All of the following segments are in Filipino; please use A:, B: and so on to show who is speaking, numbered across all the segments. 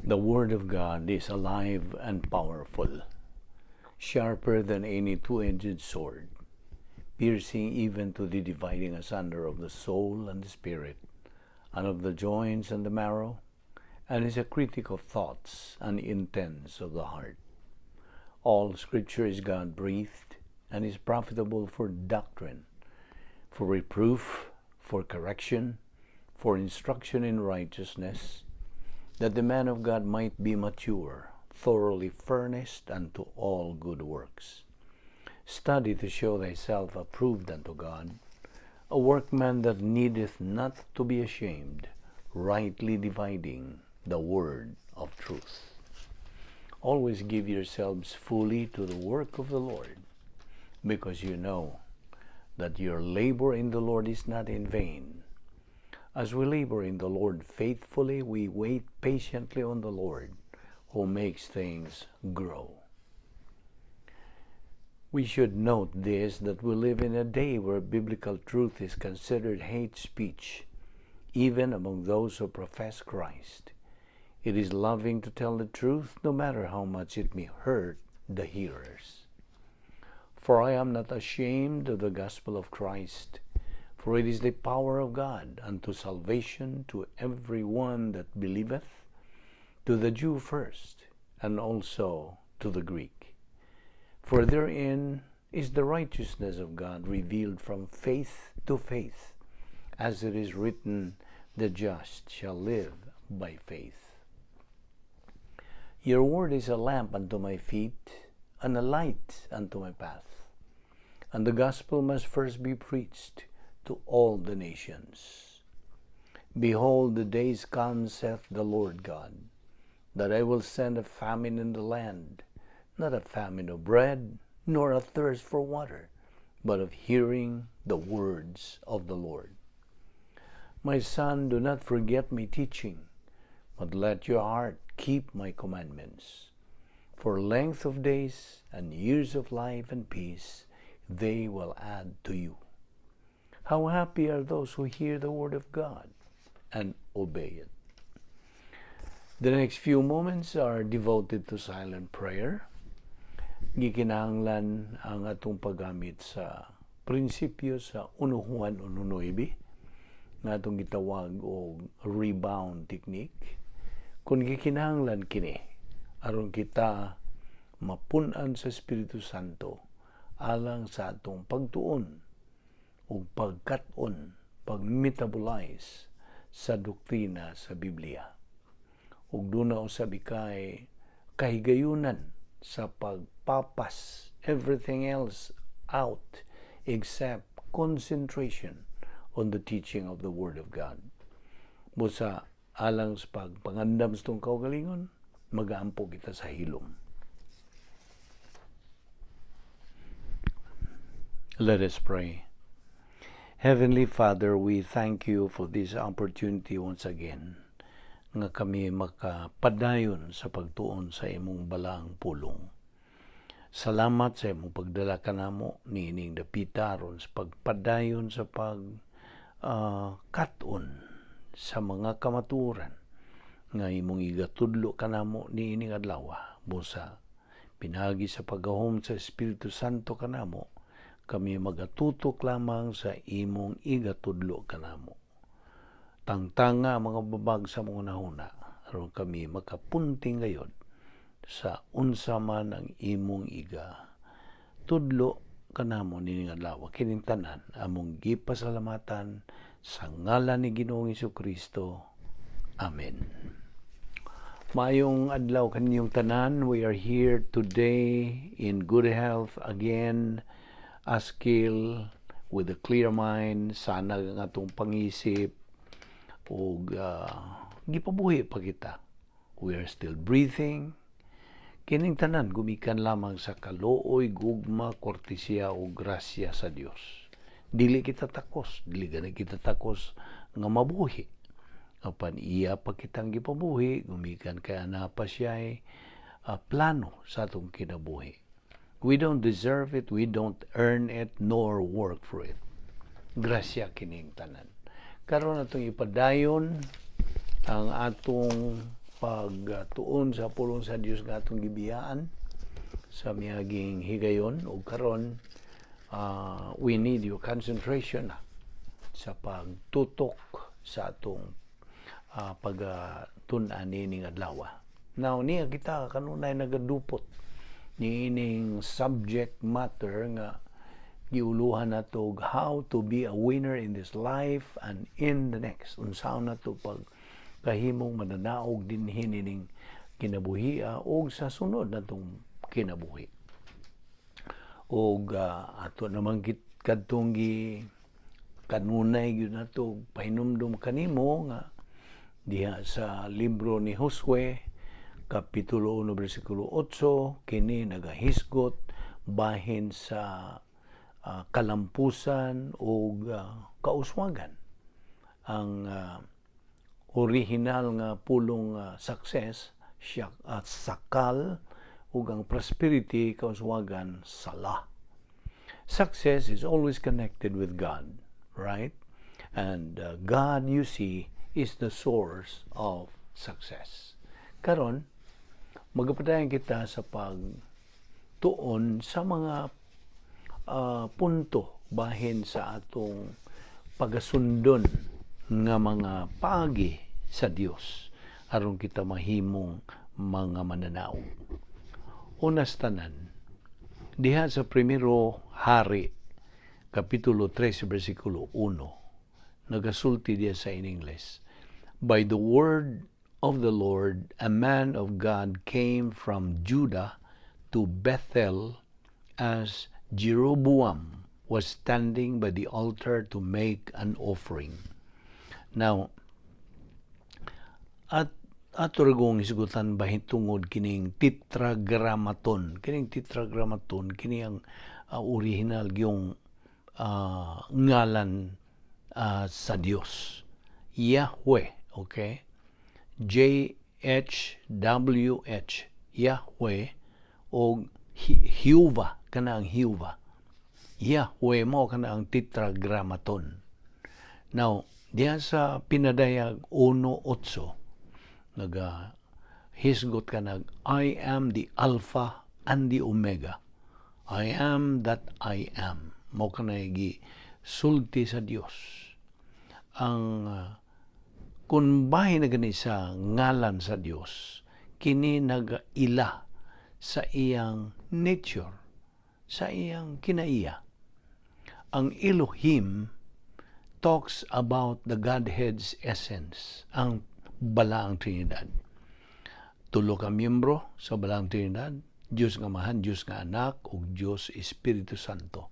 A: The Word of God is alive and powerful, sharper than any two-edged sword, piercing even to the dividing asunder of the soul and the spirit, and of the joints and the marrow, and is a critic of thoughts and intents of the heart. All Scripture is God-breathed, and is profitable for doctrine, for reproof, for correction, for instruction in righteousness, that the man of God might be mature, thoroughly furnished unto all good works. Study to show thyself approved unto God, a workman that needeth not to be ashamed, rightly dividing the word of truth. Always give yourselves fully to the work of the Lord, because you know that your labor in the Lord is not in vain. As we labor in the Lord faithfully, we wait patiently on the Lord, who makes things grow. We should note this, that we live in a day where biblical truth is considered hate speech, even among those who profess Christ. It is loving to tell the truth, no matter how much it may hurt the hearers. For I am not ashamed of the gospel of Christ, for it is the power of God unto salvation to every one that believeth, to the Jew first, and also to the Greek. For therein is the righteousness of God revealed from faith to faith, as it is written, the just shall live by faith. Your word is a lamp unto my feet, and a light unto my path. And the gospel must first be preached to all the nations. Behold, the days come, saith the Lord God, that I will send a famine in the land, not a famine of bread, nor a thirst for water, but of hearing the words of the Lord. My son, do not forget my teaching, but let your heart keep my commandments. For length of days and years of life and peace they will add to you. How happy are those who hear the word of God and obey it. The next few moments are devoted to silent prayer. Gikinahanglan ang atong paggamit sa prinsipyo sa 1 Juan 1:9 nga atong gitawag og rebound technique. Kung gikinahanglan kini aron kita mapun-an sa Espiritu Santo alang sa atong pagtuon o pagkat-on, pag-metabolize sa doktrina sa Biblia. Ug duna usab ikay kahigayunan sa pagpapas everything else out except concentration on the teaching of the Word of God. Busa alang sa pagpangandam sa itong kaugalingon, mag-aampo kita sa hilom. Let us pray. Heavenly Father, we thank you for this opportunity once again nga kami makapadayon sa pagtuon sa imong balaang pulong. Salamat sa imong pagdala kanamo niining dapita aron sa pagpadayon sa kat-on sa mga kamaturan nga imong igatudlo kanamo niining adlaw. Busa pinagi sa paggahom sa Espiritu Santo kanamo, kami magatutok lamang sa imong igatudlo kanamo. Tangtanga mga babag sa mga nahuna, aron kami makapunting gayod sa unsa man ang imong iga. Tudlo kanamo nining adlaw kining tanan among gipasalamatan sa ngalan ni Ginoong Jesucristo. Amen. Maayong adlaw kaninyong tanan. We are here today in good health again, askil with a clear mind, sana nga atong pangisip o gipabuhi pa kita. We are still breathing. Kining tanan gumikan lamang sa kaluoy, gugma, kortesya o grasya sa Dios. Dili kita takos, dili gani kita takos nga mabuhi. Apan iya pa kitang gipabuhi, gumikan kay ana pa siya plano sa atong kinabuhi. We don't deserve it, we don't earn it, nor work for it. Grasya kining tanan. Karon atong ipadayon ang atong pagtuon sa pulong sa Dios nga atong gibiyaan sa miaging higayon ug karon we need your concentration sa pagtutok sa atong pagtun-an nining adlaw. Now niya kita kanunay nagadupot niining subject matter nga giuluhan nato how to be a winner in this life and in the next. Unsaon nato pag kahimong mananaog dinhi nining kinabuhi o sa sunod natong kinabuhi. Og ato naman kadtong kanunay gyud nato pahinumdum kanimo nga diha sa libro ni Josue kapitulo 1 bersikulo 8 kini nagahisgot bahin sa kalampusan o kauswagan. Ang original nga pulong success siya sakal ug ang prosperity kauswagan sala. Success is always connected with God, right? And God, you see, is the source of success. Karon magapadayon kita sa pagtuon sa mga punto bahin sa atong pagasundon nga mga paagi sa Dios aron kita mahimong mga mananaog. Unas tanan, diha sa primero Hari kapitulo 3 bersikulo 1 nagasulti diya sa in English, by the word of the Lord a man of God came from Judah to Bethel as Jeroboam was standing by the altar to make an offering. Now, ato ragong isgutan bahin tungod kining tetragrammaton. Kining tetragrammaton, kini ang original yung ngalan sa Dios. Yahweh, okay? JHWH, Yahweh, o Jehovah, kana ang Jehovah. Yahweh mo kana ang tetragrammaton. Now, diyan sa pinadayag 1:8, hisgot ka I am the Alpha and the Omega. I am that I am. Mo ka sulti sa Dios. Ang kung bahin na gani sa ngalan sa Dios, kini nagaila sa iyang nature, sa iyang kinaiya. Ang Elohim talks about the Godhead's essence, ang balaang Trinidad. Tulo ka miyembro sa balaang Trinidad, Diyos nga Amahan, Diyos nga Anak, ug Diyos Espiritu Santo.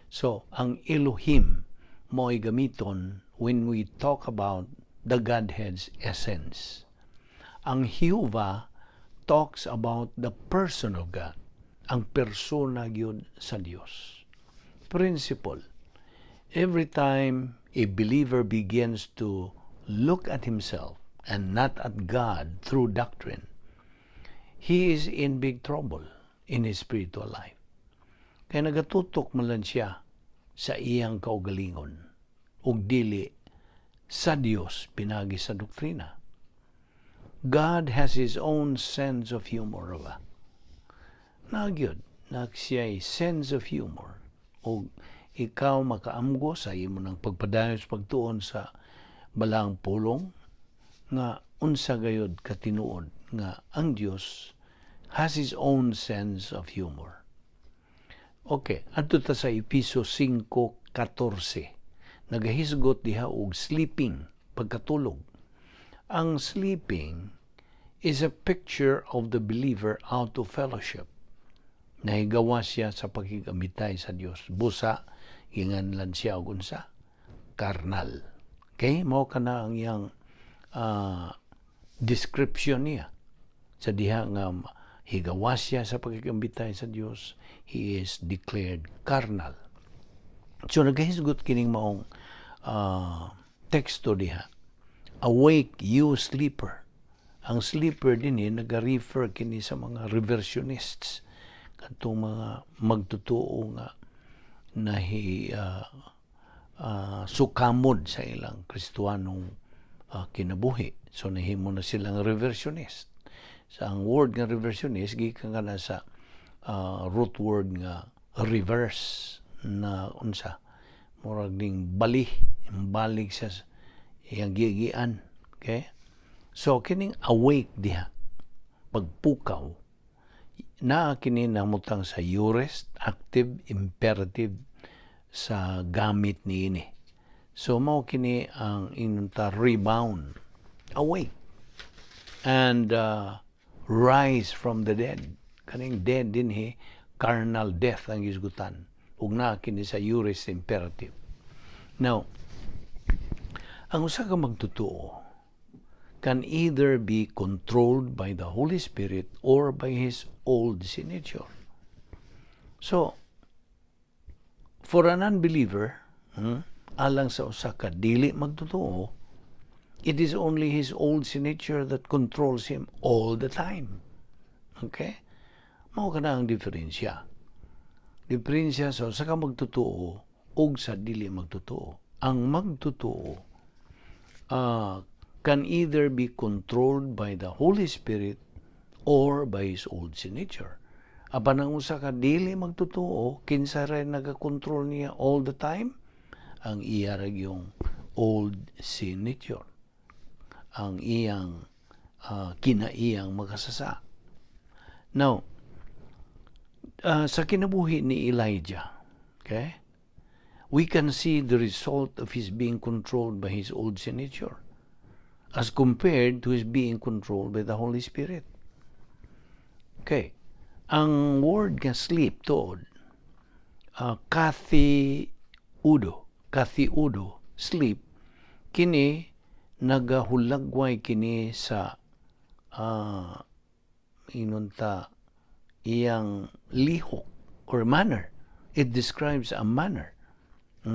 A: So, ang Elohim mo'y gamiton when we talk about the Godhead's essence. Ang Jehovah talks about the person of God, ang persona gyud sa Dios. Principle. Every time a believer begins to look at himself and not at God through doctrine, he is in big trouble in his spiritual life. Kaya nagatutok man lang siya sa iyang kaugalingon ug dili sa Dios pinagi sa doktrina. God has His own sense of humor. Nagyod, nagsiya'y sense of humor. O ikaw makaamgo sa imo ng pagpadayon sa pagtuon sa balang pulong nga unsa gayud katinuod nga ang Dios has His own sense of humor. Okay, adto ta sa Episo 5:14. Nagahisgot diha og sleeping, pagkatulog. Ang sleeping is a picture of the believer out of fellowship. Nahigawa siya sa pakigamitay sa Dios. Busa, inganlan siya og unsa? Karnal. Okay? Mao kana ang iyang description niya. Sa diha nga higawa siya sa pakigamitay sa Dios, he is declared carnal. So nagahisgot kining maong teksto diha. Awake, you sleeper. Ang sleeper din nag-refer kini sa mga reversionists. Katong mga magtutuo nga sukamod sa ilang Kristiyanong kinabuhi. So nahimo na silang reversionist. Sa ang word nga reversionist gikan kana sa root word nga reverse na unsa murag ding balik sa iyang gigian. Okay? So kining awake diha pagpukaw na kini namutang sa aorist active imperative sa gamit niini. So mao kini ang inunta rebound, awake, and rise from the dead. Kaning dead dinhi carnal death ang isgutan. Ug na kini sa aorist imperative. Now, ang usa ka magtotoo can either be controlled by the Holy Spirit or by his old signature. So, for an unbeliever, alang sa usa ka dili magtotoo, it is only his old signature that controls him all the time. Okay? Mao kana ang diferensya. Diferensya sa usa ka magtotoo ug sa dili magtotoo. Ang magtotoo can either be controlled by the Holy Spirit or by his old signature. Apan ang usa ka dili magtotoo, kinsa rin nagakontrol niya all the time? Ang iya yung old signature. Ang iyang kinaiyang makasasa. Now, sa kinabuhi ni Elijah, okay, we can see the result of his being controlled by his old signature as compared to his being controlled by the Holy Spirit. Okay. Ang word nga sleep tood, kathiudo, sleep, kini nagahulagway kini sa inunta iyang lihok or manner. It describes a manner.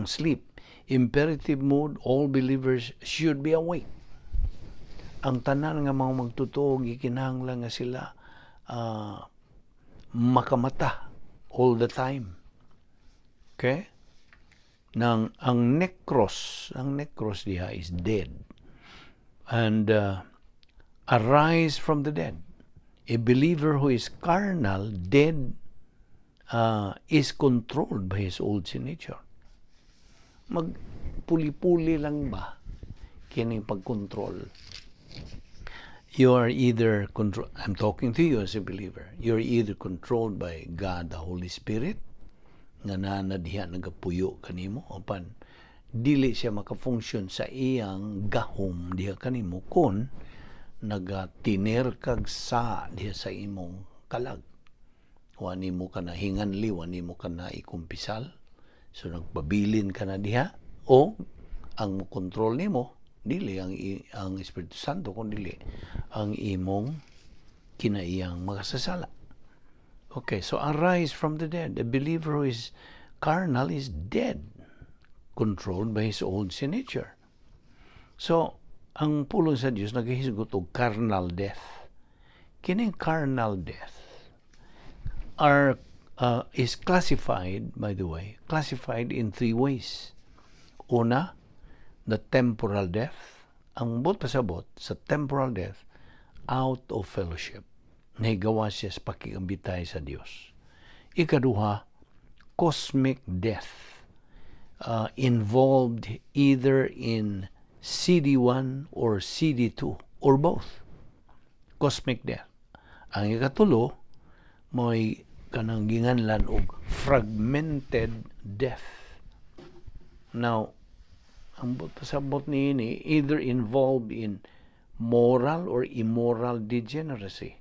A: Sleep. Imperative mode, all believers should be awake. Ang tanan nga mga magtotoo, gikinahanglan nga sila makamata all the time. Okay? Ang necros diha is dead. And arise from the dead. A believer who is carnal, dead, is controlled by his old nature. Magpuli-puli lang ba kining pag-control? You are either I'm talking to you as a believer. You're either controlled by God, the Holy Spirit, nga diha nagapuyo kanimo, apan dili siya makafunction sa iyang gahom diha kanimo kun nagatiner kag sa diha sa imong kalag. Wani mo ka na hinganli, wani mo ka na ikumpisal. So nagpabilin ka na diha o ang control nimo dili ang Espiritu Santo kundi ang imong kinaiyang makasasala. Okay, so arise from the dead. A believer who is carnal is dead, controlled by his old nature. So, ang pulong sa Dios nagahisgot og carnal death. Kining carnal death is classified, by the way, in three ways. Una, the temporal death. Ang bot pasabot sa temporal death, out of fellowship. Nahigawa siya sa pakikambitay sa Dios. Ikaduha, cosmic death. Involved either in CD1 or CD2 or both. Cosmic death. Ang ikatulo, may kanang ginganlan og fragmented death. Now, ang pasabot niini either involved in moral or immoral degeneracy.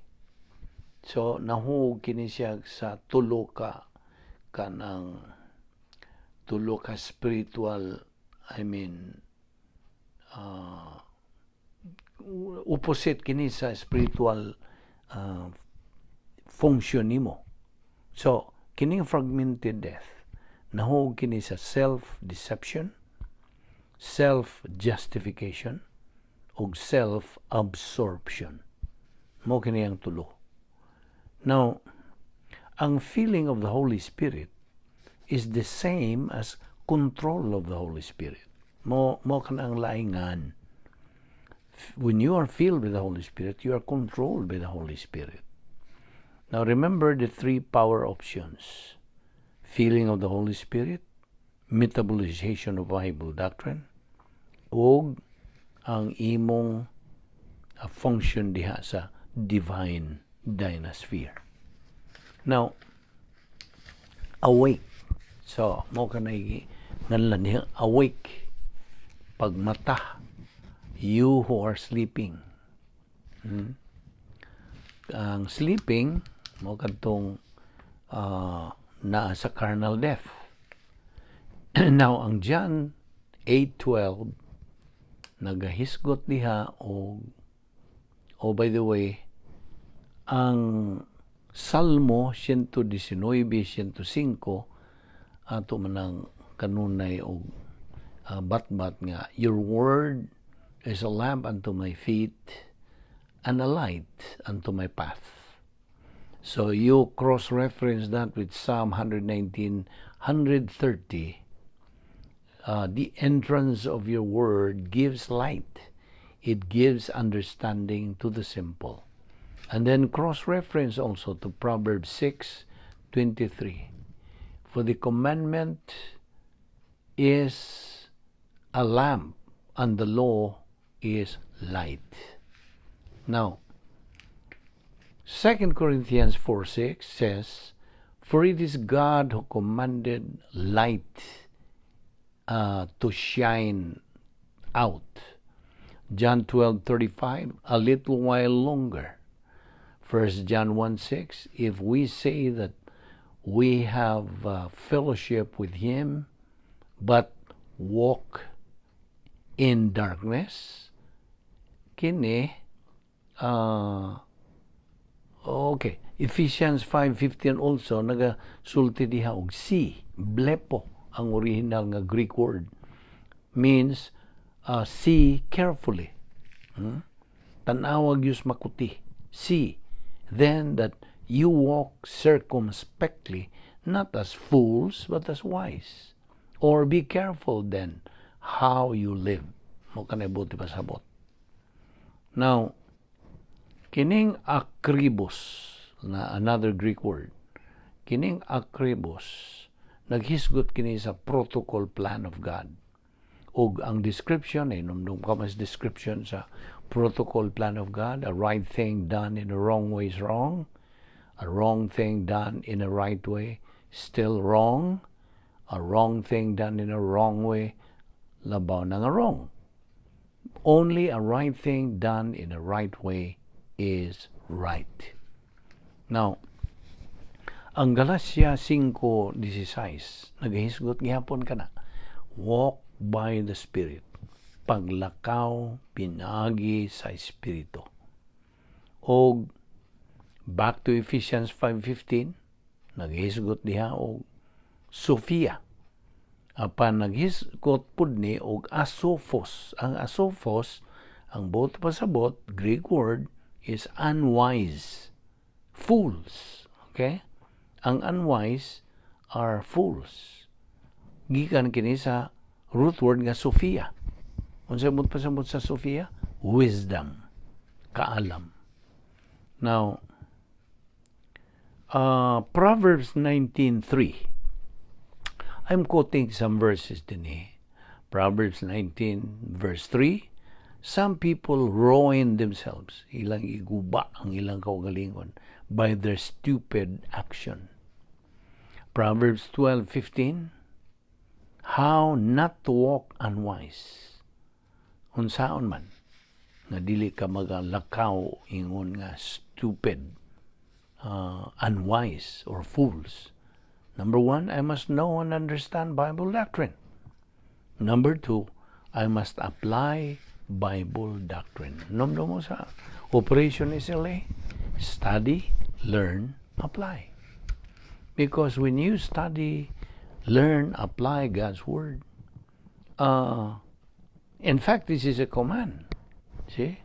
A: So nahug kini siya sa tulo ka spiritual, opposite kini sa spiritual function nimo. So kining fragmented death nahug kini sa self-deception, self-justification, ug self-absorption. Mo kini ang tulo. Now, ang feeling of the Holy Spirit is the same as control of the Holy Spirit. Mo kana ang laingan. when you are filled with the Holy Spirit, you are controlled by the Holy Spirit. Now remember the three power options: filling of the Holy Spirit, metabolization of Bible doctrine, o ang imong function diha sa divine dynasphere. Now, awake. So, mo ka na nganlan niya, awake. Pagmata, you who are sleeping. Ang sleeping, mo kadtong naa sa carnal death. Now, ang John 8:12, nagahisgot diha by the way, ang Salmo 119:105 ato manang kanunay og batbat nga, your word is a lamp unto my feet and a light unto my path. So you cross-reference that with Psalm 119:130. The entrance of your word gives light. It gives understanding to the simple. And then cross-reference also to Proverbs 6:23. For the commandment is a lamp, and the law is light. Now, 2 Corinthians 4:6 says, for it is God who commanded light to shine out. John 12:35, a little while longer. 1 John 1:6, if we say that we have fellowship with Him, but walk in darkness, kini, okay, Ephesians 5:15 also, nagasulti diha og see, blepo, ang original nga Greek word, means see carefully. Tanawag yus makuti. See, then that you walk circumspectly, not as fools, but as wise. Or be careful then how you live. Mo kanay buti pasabot. Now, kining akribos, na another Greek word, kining akribos, naghisgot kini sa protocol plan of God. Og ang description, nung mas description sa protocol plan of God, a right thing done in a wrong way is wrong, a wrong thing done in a right way still wrong, a wrong thing done in a wrong way, labaw na nga wrong. Only a right thing done in a right way is right. Now, ang Galatia 5:16, nagahisgot gihapon ka na, walk by the Spirit. Paglakaw, pinagi sa Espiritu. O, back to Ephesians 5:15, naghisgot diha og Sophia. Apan naghisgot pud ni og asophos. Ang asophos, ang both pasabot, Greek word, is unwise. Fools. Okay? Ang unwise are fools. Gikan kini sa root word nga Sophia. Unsay mo pasabot sa Sophia? Wisdom. Kaalam. Now, Proverbs 19:3. I'm quoting some verses din eh. Proverbs 19:3. Some people ruin themselves. Ilang iguba ang ilang kaugalingon by their stupid action. Proverbs 12:15. How not to walk unwise. Unsaon man nga dili ka magalakaw ingon nga stupid, unwise or fools. Number 1, I must know and understand Bible doctrine. Number 2, I must apply Bible doctrine. Nomdo mo sa Operation SLA, study, learn, apply. Because when you study, learn, apply God's Word, in fact, this is a command. See?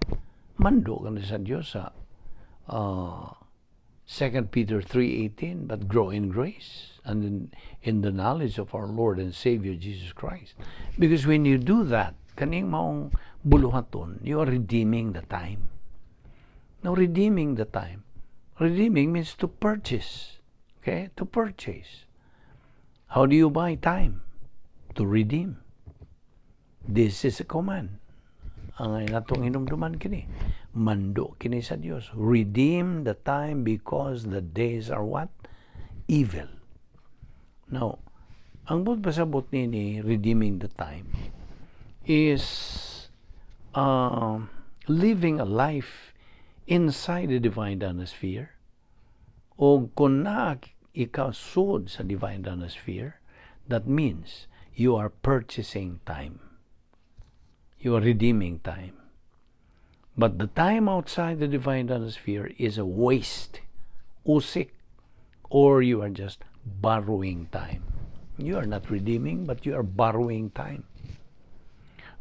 A: Mando ka na sa Diyos sa 2 Peter 3:18, but grow in grace and in the knowledge of our Lord and Savior Jesus Christ. Because when you do that, kaning maong buluhaton, you are redeeming the time. Now, redeeming the time. Redeeming means to purchase. Okay? To purchase. How do you buy time? To redeem. This is a command. Ang natong hinumduman kini. Mando kini sa Dios. Redeem the time because the days are what? Evil. Now, ang pasabot ni redeeming the time is living a life inside the divine atmosphere. O kung na ikaw sud sa divine atmosphere, that means you are purchasing time. You are redeeming time. But the time outside the divine atmosphere is a waste, usik, or you are just borrowing time. You are not redeeming, but you are borrowing time.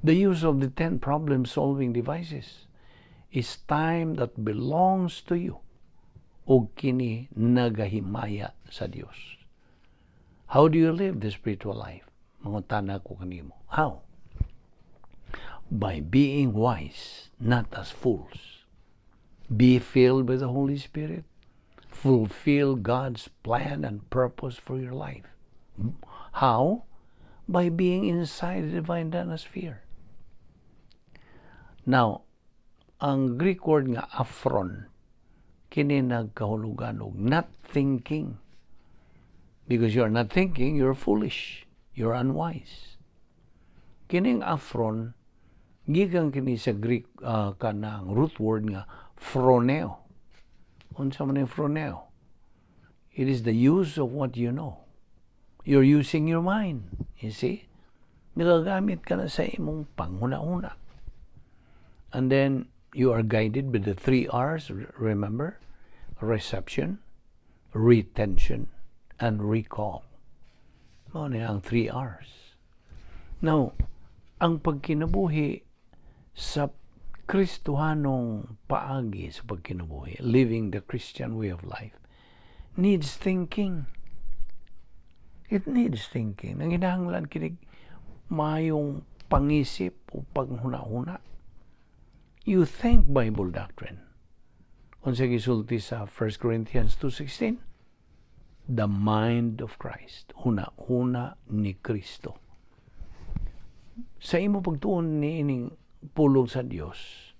A: The use of the 10 problem-solving devices is time that belongs to you o kini nagahimaya sa Dios. How do you live the spiritual life? Mangutana ko kanimo. How? By being wise, not as fools. Be filled with the Holy Spirit. Fulfill God's plan and purpose for your life. How? By being inside the divine atmosphere. Now, ang Greek word nga aphron, kini nagkahulugan og not thinking. Because you are not thinking, you're foolish. You're unwise. Kining aphron, gikan kini sa Greek kanang root word nga phroneo. Unsa man ang phroneo? It is the use of what you know. You're using your mind. You see? Nagagamit ka na sa imong panghuna-una. And then, you are guided by the 3 R's, remember? Reception, retention, and recall. Mao na ang 3 R's. Now, ang pagkinabuhi sa Kristohanong paagi sa pagkinabuhi, living the Christian way of life, needs thinking. It needs thinking. Ang hinahanglan kinig mayong pangisip o paghuna-huna. You think Bible doctrine. Unsa gisulti sa 1 Corinthians 2:16? The mind of Christ. Huna-huna ni Kristo. Sa imo pagtuon ni ining pulong sa Dios,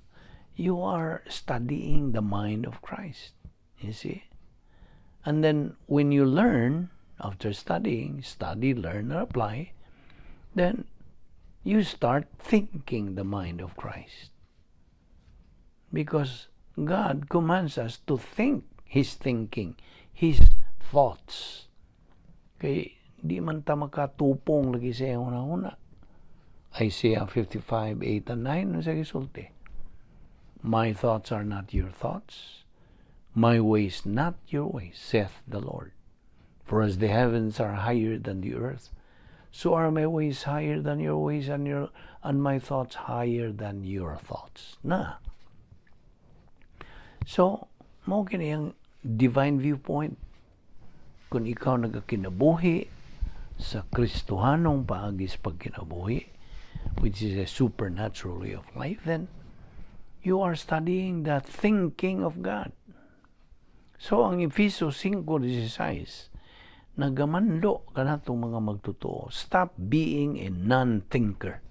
A: you are studying the mind of Christ. You see? And then when you learn, after studying, study, learn, and apply, then you start thinking the mind of Christ. Because God commands us to think His thinking, His thoughts. Kaya di man ta makatupong lagi sa una-una. Isaiah 55:8 and 9, sa gisulti. My thoughts are not your thoughts. My ways not your ways, saith the Lord. For as the heavens are higher than the earth, so are my ways higher than your ways, and my thoughts higher than your thoughts. Na. So, mao kini ang divine viewpoint. Kung ikaw nagakinabuhi sa Kristohanong paagi sa pagkinabuhi, which is a supernatural way of life, then you are studying the thinking of God. So, ang Efesos 5:16, nagamando ka na itong mga magtotoo. Stop being a non-thinker.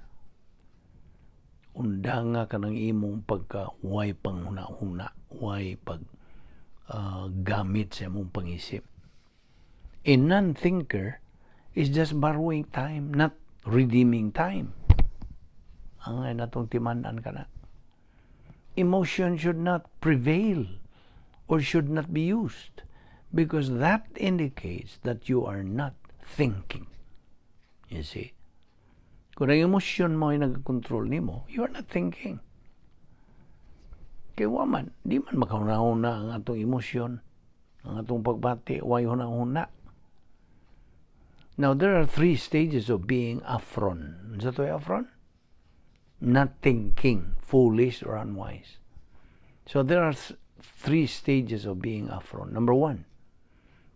A: Undanga ka ng imong pagka-way panghuna-huna, way gamit sa imong pangisip. A non-thinker is just borrowing time, not redeeming time. Ang ay natong timanan ka na. Emotion should not prevail or should not be used because that indicates that you are not thinking. You see? Kung ang emosyon mo ay nag-control nimo, you are not thinking. Kaya waman, di man makauna-una ang atong emosyon, ang atong pagbati, way huna-huna. Now, there are 3 stages of being aphron. Ano ito ay aphron? Not thinking, foolish or unwise. So, there are 3 stages of being aphron. Number 1,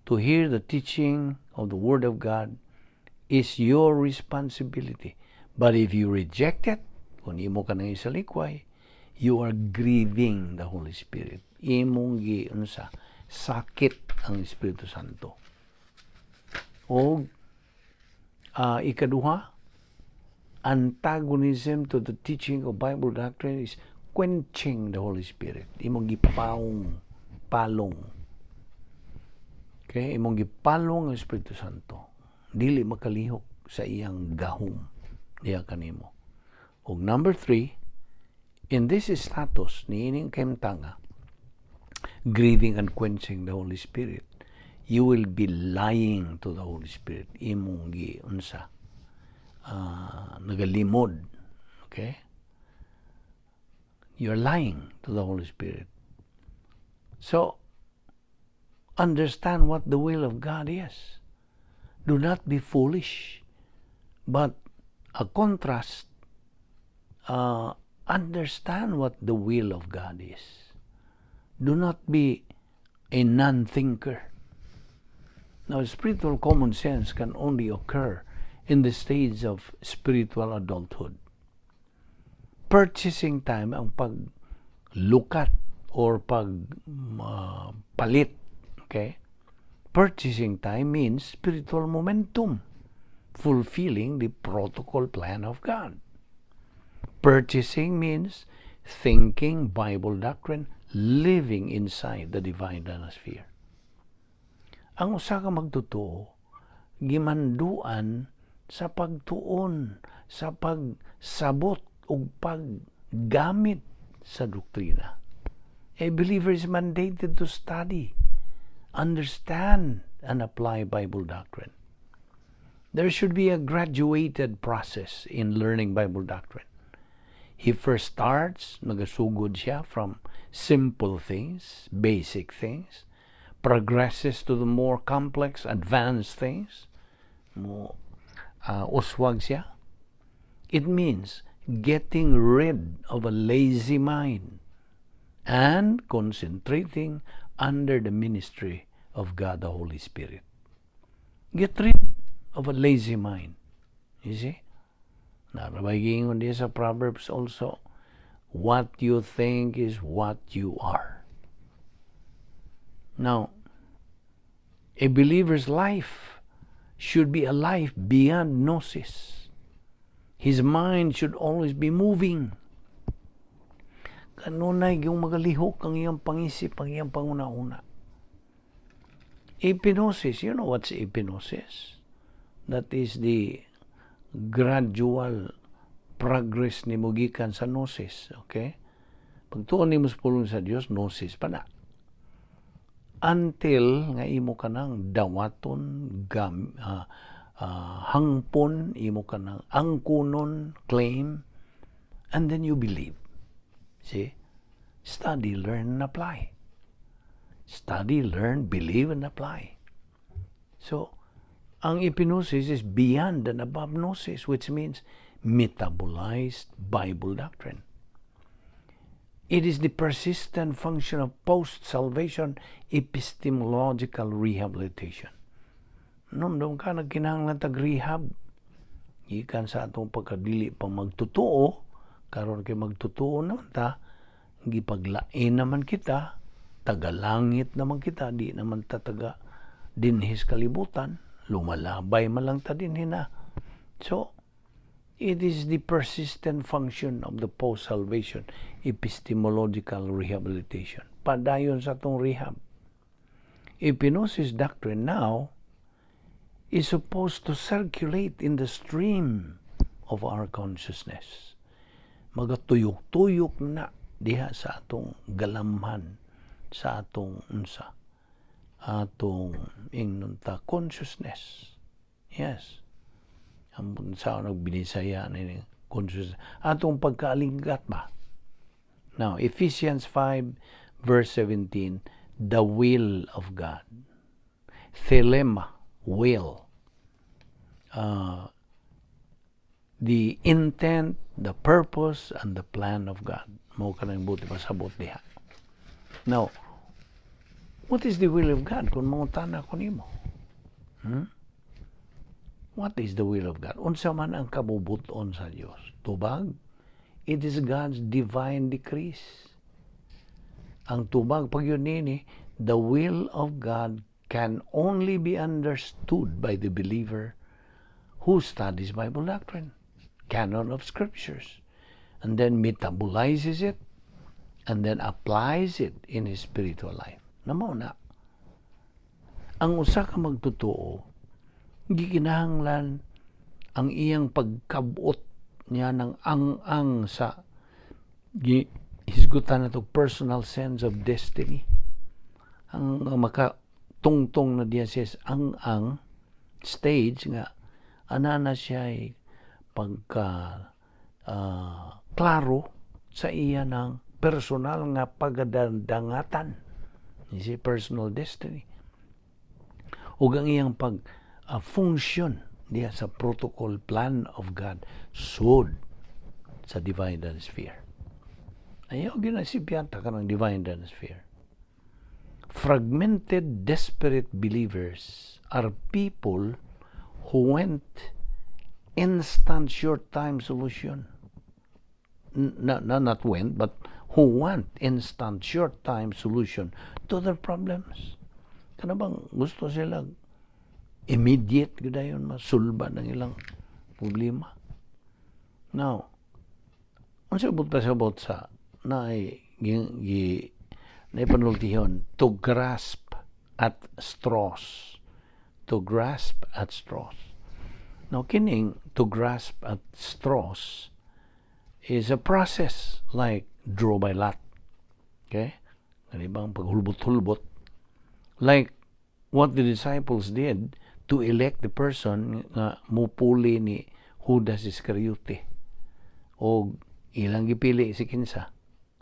A: to hear the teaching of the Word of God is your responsibility. But if you reject it, kung imo ka nang isalikway, you are grieving the Holy Spirit. Imong unsa sakit ang Espiritu Santo. O ikaduha, antagonism to the teaching of Bible doctrine is quenching the Holy Spirit. Imong palong. Okay, imong gipalong ang Espiritu Santo. Dili makalihok sa iyang gahom diha kanimo. Og number 3, in this status ni ining kahimtanga, grieving and quenching the Holy Spirit, you will be lying to the Holy Spirit. Imong unsa nagalimod. Okay? You're lying to the Holy Spirit. So, understand what the will of God is. Do not be foolish. But a contrast, understand what the will of God is. Do not be a non-thinker. Now, spiritual common sense can only occur in the stage of spiritual adulthood. Purchasing time ang paglukat or pagpalit. Okay? Purchasing time means spiritual momentum, fulfilling the protocol plan of God. Purchasing means thinking Bible doctrine, living inside the divine atmosphere. Ang usa ka magtotoo, gimanduan sa pagtuon, sa pagsabot ug paggamit sa doktrina. A believer is mandated to study, understand, and apply Bible doctrine. There should be a graduated process in learning Bible doctrine. He first starts, nagasugod siya from simple things, basic things, progresses to the more complex, advanced things, uswag siya. It means getting rid of a lazy mind and concentrating under the ministry of God the Holy Spirit. Get rid of a lazy mind. You see? Narabagingon din sa Proverbs also, what you think is what you are. Now, a believer's life should be a life beyond gnosis. His mind should always be moving. Kanunay yung magalihok ang iyang pangisip, ang iyang panguna-una. Epinosis, you know what's epinosis? That is the gradual progress ni mugikan sa gnosis. Okay? Pagtuon ni mo sa pulong sa Dios, gnosis pa na. Until nga imo ka nang dawaton, hangpon, imo ka nang angkunon, claim, and then you believe. See? Study, learn, and apply. Study, learn, believe, and apply. So, ang epinosis is beyond and above gnosis, which means metabolized Bible doctrine. It is the persistent function of post-salvation epistemological rehabilitation. Nomdom ka nagkinahanglan tag-rehab. Ikan sa atong pagkadili pa magtutuo, karon kay magtutuo naman ta, gipaglain naman kita, tagalangit naman kita, di naman tataga dinhis kalibutan, lumalabay man lang ta dinhi na. So, it is the persistent function of the post-salvation epistemological rehabilitation. Padayon sa atong rehab. Epinosis doctrine now is supposed to circulate in the stream of our consciousness. Magatuyok-tuyok na diha sa atong galamhan, sa atong atong inunta consciousness. Yes. Ang sa nagbinisaya ni consciousness. Atong pagkaalinggat ba? Now, Ephesians 5 verse 17, the will of God. Thelema, will. The intent, the purpose, and the plan of God. Mo ka nang buti pasabot diha. Now, what is the will of God? Kung mangutana ko nimo. What is the will of God? Unsa man ang kabubuton sa Dios? Tubag, It is God's divine decrees. Ang tubag pag yun nini, the will of God can only be understood by the believer who studies Bible doctrine, canon of scriptures, and then metabolizes it, and then applies it in his spiritual life. Namo na. Ang usa ka magtotoo, gikinahanglan ang iyang pagkabot niya ng ang sa hisgutan na to personal sense of destiny. Ang makatungtong na diya siya ang stage nga ana na siya ay pagka klaro sa iya ng personal nga pagdangatan, si personal destiny, ug ang iyang function diya sa protocol plan of God sud sa divine sphere. Ayaw ginasipyata ka ng divine sphere. Fragmented, desperate believers are people who want instant, short-time solution. Not went, but who want instant, short-time solution to their problems. Kana bang gusto sila immediate gadayon masulba ng ilang problema. Now, unsa buta sa about sa panultihon to grasp at straws. To grasp at straws. Now, kining to grasp at straws is a process like draw by lot. Okay? Ganibang paghulbot-hulbot. Like what the disciples did to elect the person nga mupuli ni Judas Iscariote. O ilang gipili si kinsa?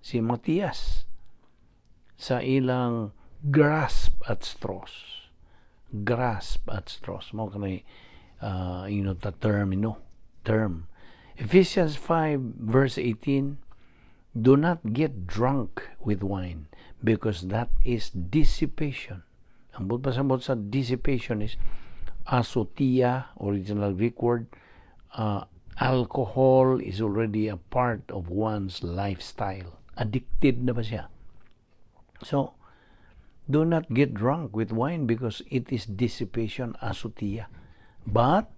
A: Si Matias. Sa ilang grasp at straws. Grasp at straws. Mao kanay the term. Ephesians 5 verse 18, do not get drunk with wine because that is dissipation. Ang pasabot sa dissipation is asotia, original Greek word. Alcohol is already a part of one's lifestyle. Addicted na ba siya? So, do not get drunk with wine because it is dissipation, asotia. But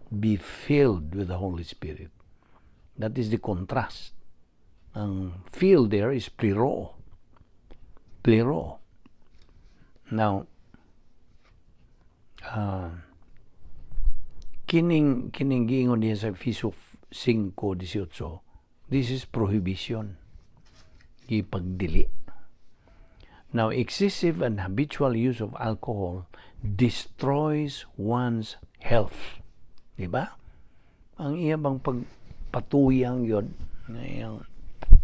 A: be filled with the Holy Spirit. That is the contrast. Ang filled there is plero. Plero. Now, kining giingon diya sa Efesios 5:18, this is prohibition. Ipagdili. Now, excessive and habitual use of alcohol destroys one's health. Diba? Ang iya bang pagpatuyang yun, ngayang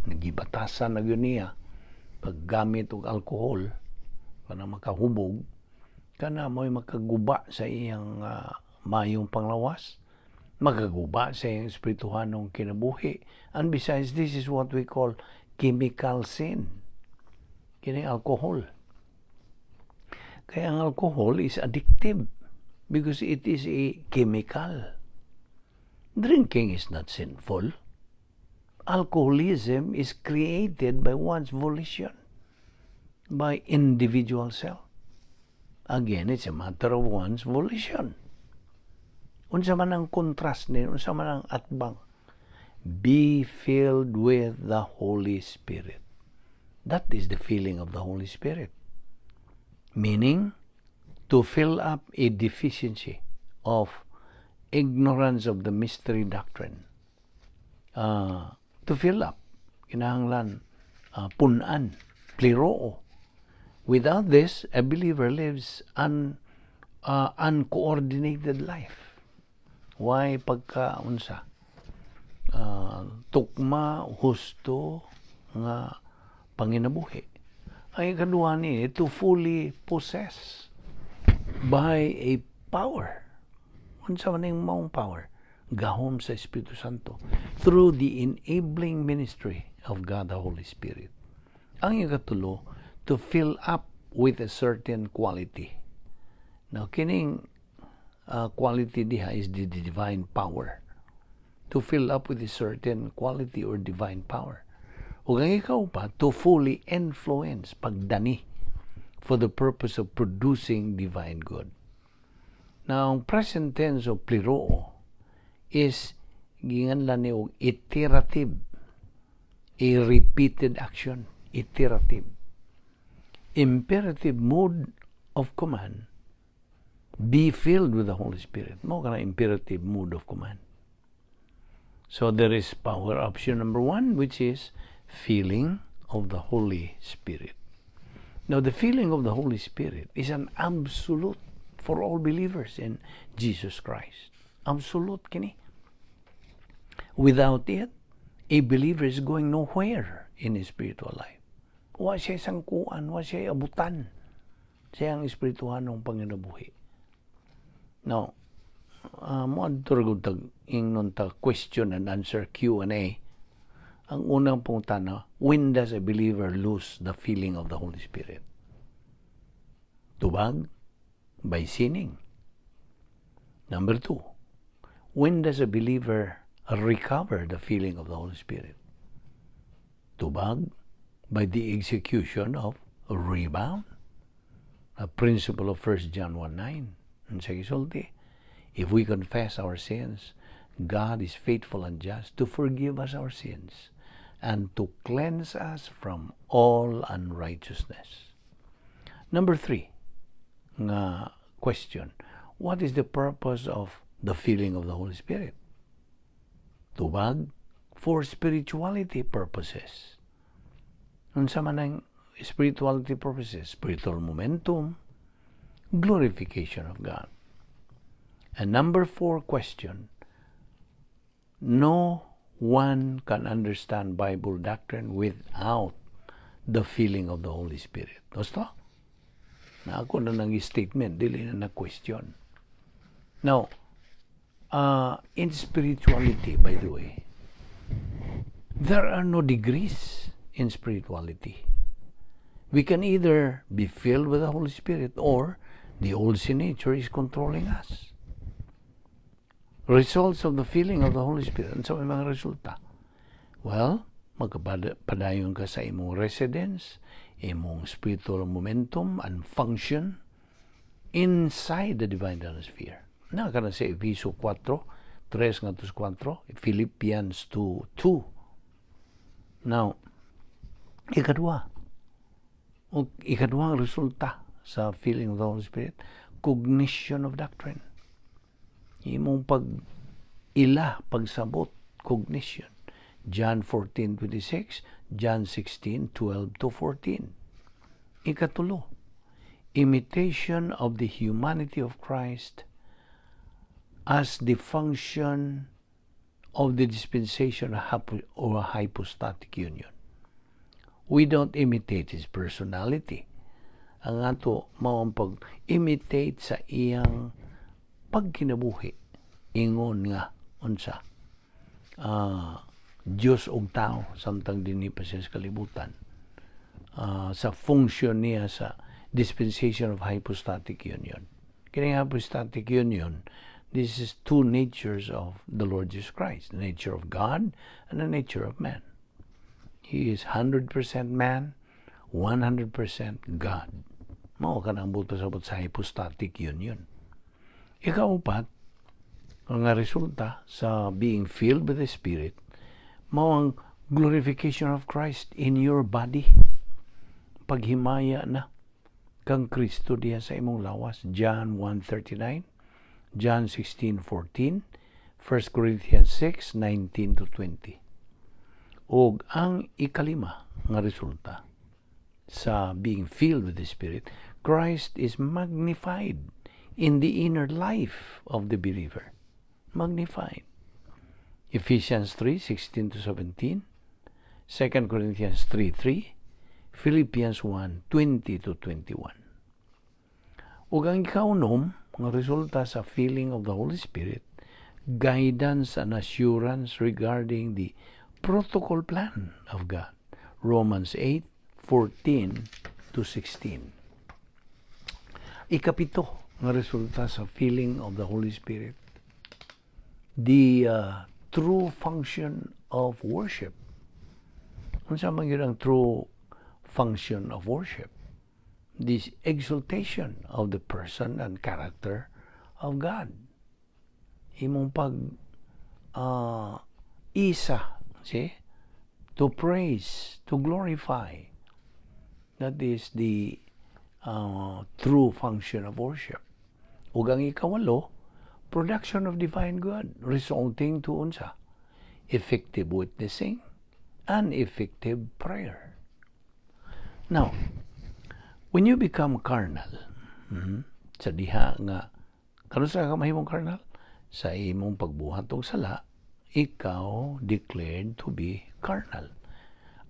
A: nagibatasan na yun niya, paggamit og alcohol, para makahubog, kana mo'y makaguba sa iyang mayong panglawas, makaguba sa iyang espirituhanong kinabuhi. And besides, this is what we call chemical sin. Kini alcohol. Kaya ang alcohol is addictive because it is a chemical. Drinking is not sinful. Alcoholism is created by one's volition, by individual self. Again, it's a matter of one's volition. Unsa man ang contrast ni, unsa man ang atbang. Be filled with the Holy Spirit. That is the feeling of the Holy Spirit. Meaning, to fill up a deficiency of ignorance of the mystery doctrine. To fill up, kinahanglan punan, plero. Without this, a believer lives uncoordinated life. Why pagkaunsa? Tukma, husto, nga panginabuhi. Ay kadua ni to fully possess by a power. Unsa man ning maong power? Gahom sa Espiritu Santo through the enabling ministry of God the Holy Spirit. Ang ikatulo, to fill up with a certain quality. Now, kining quality diha is the divine power. to fill up with a certain quality or divine power. O ang ikaw pa, to fully influence, pagdani, for the purpose of producing divine good. Now, ang present tense of pliroo is ginganlan ni og iterative, a repeated action, iterative. Imperative mode of command, be filled with the Holy Spirit. Mo kana imperative mode of command. So there is power option number 1, which is feeling of the Holy Spirit. Now, the feeling of the Holy Spirit is an absolute for all believers in Jesus Christ. Absolute kini. Without it, a believer is going nowhere in his spiritual life. Wa siya sangkuan, wa siya abutan. Siya ang espirituhanong panginabuhi. Now, mo adto tag ingnon ta question and answer Q&A. Ang unang pong tanong, when does a believer lose the feeling of the Holy Spirit? Tubag? By sinning. Number 2, when does a believer recover the feeling of the Holy Spirit? Tubag? By the execution of a rebound. A principle of 1 John 1:9. And sa isulti, if we confess our sins, God is faithful and just to forgive us our sins and to cleanse us from all unrighteousness. Number 3, nga question, what is the purpose of the feeling of the Holy Spirit? Tubag, for spirituality purposes. Unsa man ang spirituality purposes? Spiritual momentum, glorification of God. And number 4 question, no one can understand Bible doctrine without the feeling of the Holy Spirit. Gusto? Na ako na nang statement, dili na question. Now, in spirituality, by the way, there are no degrees in spirituality. We can either be filled with the Holy Spirit or the old sin nature is controlling us. Results of the feeling of the Holy Spirit. Ano sa mga resulta? Well, magpadayon ka sa imong residence, imong spiritual momentum and function inside the divine atmosphere. Na ka na sa Efeso 4, 3-4, Philippians 2:2. Now, ikadwa resulta sa feeling of the Holy Spirit, cognition of doctrine. Imong pagsabot, cognition. John 14:26, John 16:12-14. Ikatulo, imitation of the humanity of Christ as the function of the dispensation or hypostatic union. We don't imitate His personality. Ang ato mao ang pag-imitate sa iyang pagkinabuhi. Ingon nga, unsa? Diyos og tao, samtang dinhi pa siya sa kalibutan. Sa function niya sa dispensation of hypostatic union. Kining hypostatic union, this is 2 natures of the Lord Jesus Christ, the nature of God and the nature of man. He is 100% man, 100% God. Mao ka nang pasabot sa hypostatic union. Ikaupat, ang resulta sa being filled with the Spirit, mao ang glorification of Christ in your body. Paghimaya na kang Kristo diya sa imong lawas. John 1:39, John 16:14, 1 Corinthians 6:19-20. Og ang ikalima nga resulta sa being filled with the Spirit, Christ is magnified in the inner life of the believer. Magnified. Ephesians 3:16-17, 2 Corinthians 3:3, Philippians 1:20-21. Ug ang ikaunom nga resulta sa feeling of the Holy Spirit, guidance and assurance regarding the protocol plan of God. Romans 8:14-16. Ikapito nga resulta sa feeling of the Holy Spirit, the true function of worship. Unsa man gyud ang true function of worship? This exaltation of the person and character of God. Imong pag isa, see? To praise, to glorify. That is the true function of worship. Ug ang ikawalo, production of divine good, resulting to unsa? Effective witnessing and effective prayer. Now, when you become carnal, sa diha nga, karon sa ka mahimong carnal? Sa imong pagbuhat og sala, ikaw declared to be carnal.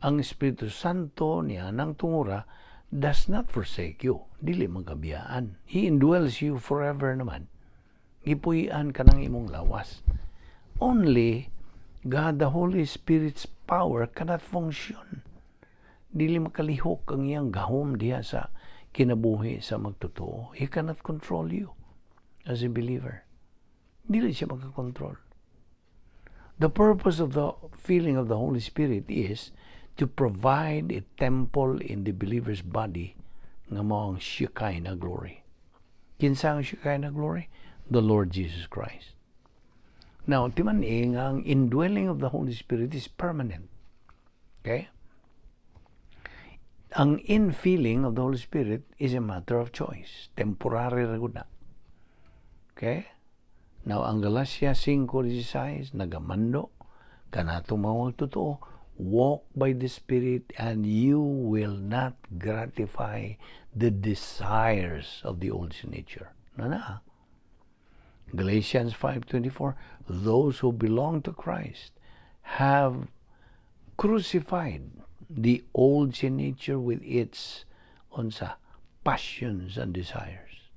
A: Ang Espiritu Santo niya ng tungura does not forsake you. Dili magkabiyaan. He indwells you forever naman. Gipuy-an ka ng imong lawas. Only God, the Holy Spirit's power cannot function. Dili makalihok ang iyang gahom diha sa kinabuhi sa magtotoo. He cannot control you as a believer. Dili siya makakontrol. The purpose of the filling of the Holy Spirit is to provide a temple in the believer's body nga mao ang Shekinah glory. Kinsa ang Shekinah glory? The Lord Jesus Christ. Now, timan-i nga ang indwelling of the Holy Spirit is permanent. Okay? Ang infilling of the Holy Spirit is a matter of choice. Temporary ra gud na. Okay? Now, ang Galatia 5:16, nagamando, kanato mawag totoo, walk by the Spirit and you will not gratify the desires of the old nature. Na. Galatians 5:24, those who belong to Christ have crucified the old nature with its passions and desires.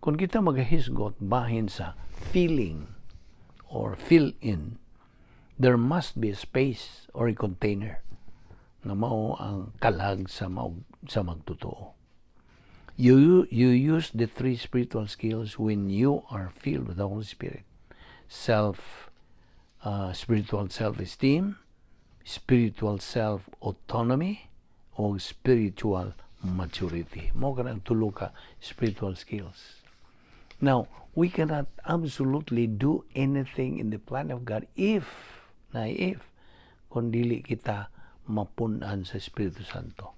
A: Kung kita magahisgot bahin sa feeling or fill in, there must be a space or a container nga mao ang kalag sa magtotoo. You use the three spiritual skills when you are filled with the Holy Spirit. Spiritual self-esteem, spiritual self-autonomy, o spiritual maturity. Mao kanang tulo ka spiritual skills. Now, we cannot absolutely do anything in the plan of God if kung dili kita mapunan sa Espiritu Santo.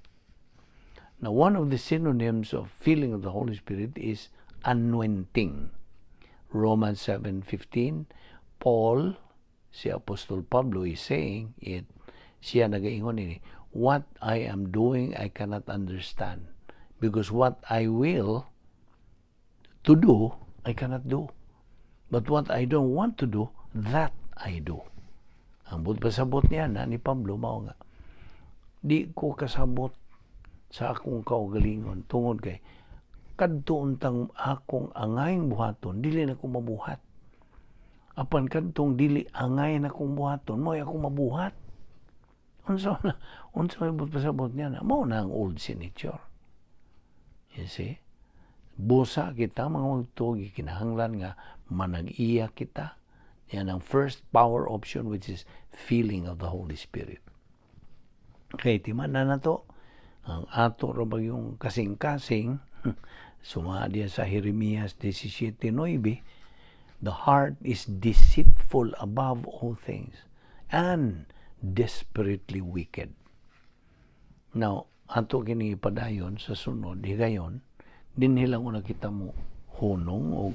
A: Now, one of the synonyms of filling of the Holy Spirit is anointing. Romans 7:15, Paul, si Apostol Pablo is saying it, siya nagaingon ini, what I am doing I cannot understand, because what I will to do, I cannot do. But what I don't want to do, that I do. Ang pasabot niya na ni Pablo, mao nga, di ko kasabot sa akong kaugalingon tungod kay kadto untang akong angayng buhaton, dili na ko mabuhat. Apan kadtong dili angay na kong buhaton, mo'y ako mabuhat. Unsa may pasabot niya na, mao na ang old nature. You see? Busa kita, mga magtugi, kinahanglan nga manag-iya kita. Yan ang first power option, which is filling of the Holy Spirit. Okay, timan na to. Ang ato rabag yung kasing-kasing, sumadiya sa Jeremias 17:9, the heart is deceitful above all things and desperately wicked. Now, ato kini padayon sa sunod, higayon, din nilang una kita mo hunong o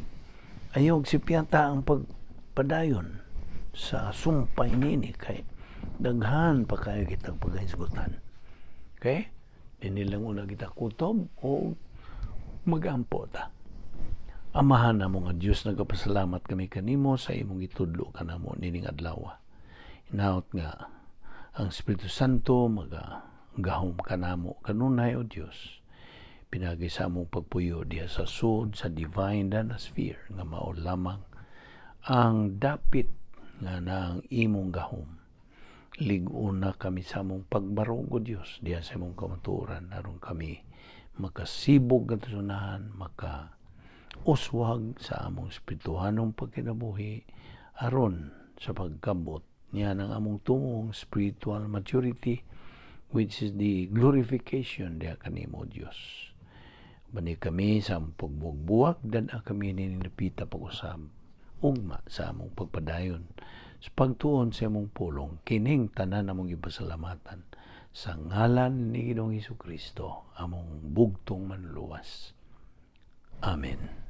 A: ayog si piyata ang pagpadayon sa sumpay nini kay daghan pa kayo kitang paghisgutan. Okay? Din nilang una kita kutob o magampo ta. Amahan na mo nga Diyos, nagapasalamat kami kanimo sa imong itudlo kanamo nining adlaw. Inaot nga ang Espiritu Santo magahom kanamo kanunay o Diyos. Pinagi sa among pagpuyo diya sa sud sa divine atmosphere nga mao lamang ang dapit nga nang imong gahom. Lig-una kami sa among pagbarog o Diyos diya sa among kamatuoran aron kami makasibog nga sunahan, uswag sa among espirituhanong pagkinabuhi aron sa pagkabot niya ng among tumong spiritual maturity, which is the glorification diha kanimo Dios. Bani kami sa among pagbugbuwak, dada kami ninapita pag-usab ugma sa among pagpadayon sa pagtuon sa among pulong, kining tanan among ipasalamatan sa ngalan ni Ginoong Hesukristo, among bugtong manluwas. Amen.